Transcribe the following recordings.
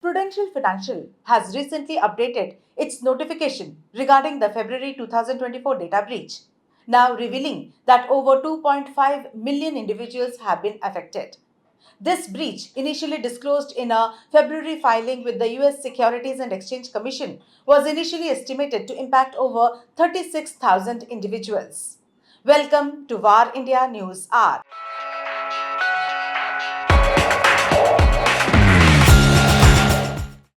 Prudential Financial has recently updated its notification regarding the February 2024 data breach, now revealing that over 2.5 million individuals have been affected. This breach, initially disclosed in a February filing with the US Securities and Exchange Commission, was initially estimated to impact over 36,000 individuals. Welcome to VAR India News Hour.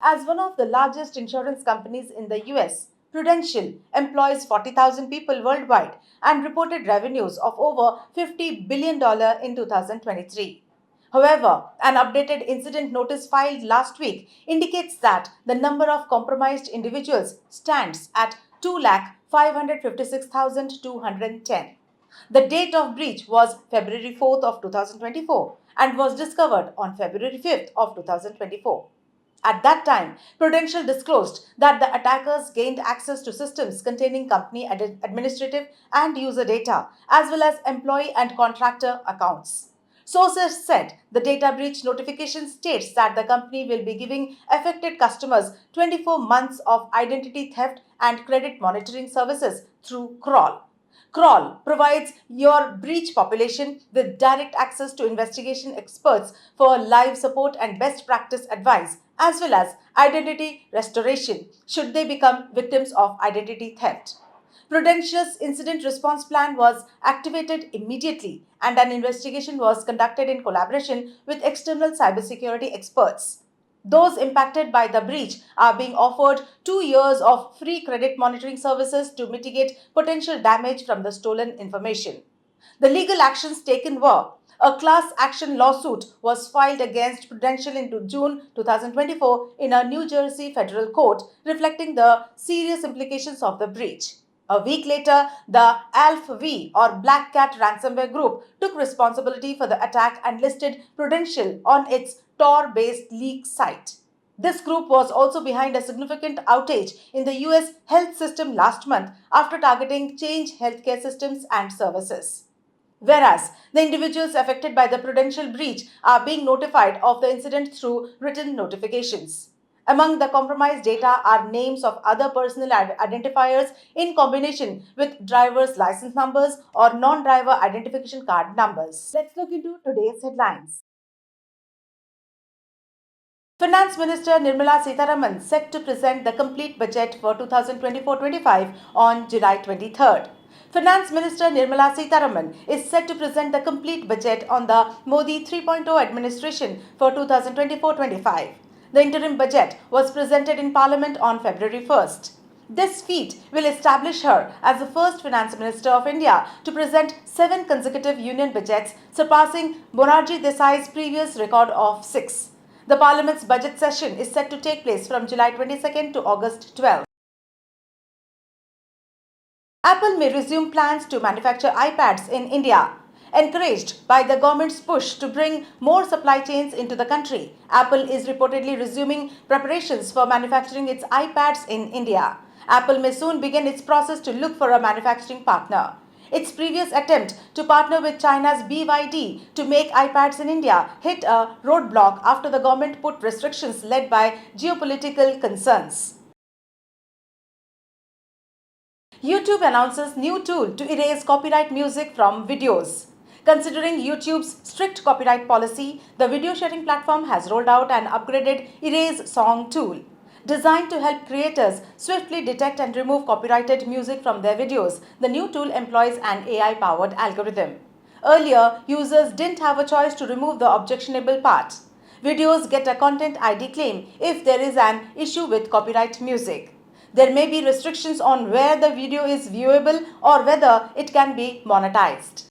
As one of the largest insurance companies in the US, Prudential employs 40,000 people worldwide and reported revenues of over $50 billion in 2023. However, an updated incident notice filed last week indicates that the number of compromised individuals stands at 2,556,210. The date of breach was February 4th of 2024 and was discovered on February 5th of 2024. At that time, Prudential disclosed that the attackers gained access to systems containing company administrative and user data, as well as employee and contractor accounts. Sources said the data breach notification states that the company will be giving affected customers 24 months of identity theft and credit monitoring services through Crawl. Crawl provides your breach population with direct access to investigation experts for live support and best practice advice, as well as identity restoration should they become victims of identity theft. Prudential's incident response plan was activated immediately, and an investigation was conducted in collaboration with external cybersecurity experts. Those impacted by the breach are being offered 2 years of free credit monitoring services to mitigate potential damage from the stolen information. The legal actions taken were: a class action lawsuit was filed against Prudential in June 2024 in a New Jersey federal court, reflecting the serious implications of the breach. A week later, the ALPH-V or Black Cat ransomware group took responsibility for the attack and listed Prudential on its Tor-based leak site. This group was also behind a significant outage in the US health system last month after targeting Change Healthcare systems and services. Whereas the individuals affected by the Prudential breach are being notified of the incident through written notifications. Among the compromised data are names of other personal identifiers in combination with driver's license numbers or non-driver identification card numbers. Let's look into today's headlines. Finance Minister Nirmala Sitharaman set to present the complete budget for 2024-25 on July 23rd. Finance Minister Nirmala Sitharaman is set to present the complete budget on the Modi 3.0 administration for 2024-25. The interim budget was presented in Parliament on February 1st. This feat will establish her as the first Finance Minister of India to present 7 consecutive union budgets, surpassing Morarji Desai's previous record of 6. The Parliament's budget session is set to take place from July 22nd to August 12th. Apple may resume plans to manufacture iPads in India. Encouraged by the government's push to bring more supply chains into the country, Apple is reportedly resuming preparations for manufacturing its iPads in India. Apple may soon begin its process to look for a manufacturing partner. Its previous attempt to partner with China's BYD to make iPads in India hit a roadblock after the government put restrictions led by geopolitical concerns. YouTube announces new tool to erase copyright music from videos. Considering YouTube's strict copyright policy, the video sharing platform has rolled out an upgraded Erase Song tool. Designed to help creators swiftly detect and remove copyrighted music from their videos, the new tool employs an AI-powered algorithm. Earlier, users didn't have a choice to remove the objectionable part. Videos get a Content ID claim if there is an issue with copyright music. There may be restrictions on where the video is viewable or whether it can be monetized.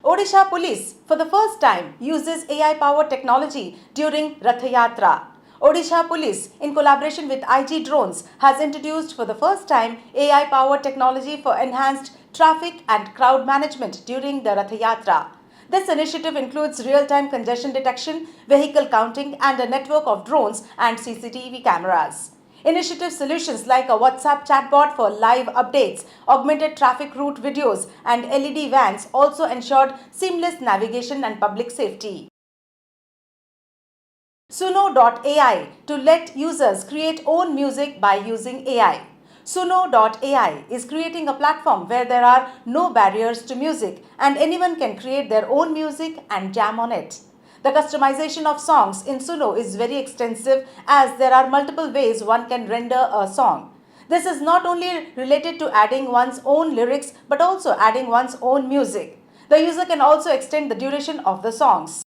Odisha Police, for the first time, uses AI-powered technology during Rath Yatra. Odisha Police, in collaboration with IG Drones, has introduced for the first time AI-powered technology for enhanced traffic and crowd management during the Rath Yatra. This initiative includes real-time congestion detection, vehicle counting, and a network of drones and CCTV cameras. Initiative solutions like a WhatsApp chatbot for live updates, augmented traffic route videos, and LED vans also ensured seamless navigation and public safety. Suno.ai to let users create own music by using AI. Suno.ai is creating a platform where there are no barriers to music and anyone can create their own music and jam on it. The customization of songs in Suno is very extensive as there are multiple ways one can render a song. This is not only related to adding one's own lyrics but also adding one's own music. The user can also extend the duration of the songs.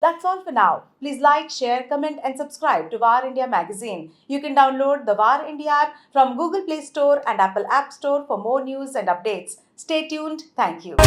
That's all for now. Please like, share, comment, and subscribe to VAR India magazine. You can download the VAR India app from Google Play Store and Apple App Store for more news and updates. Stay tuned. Thank you.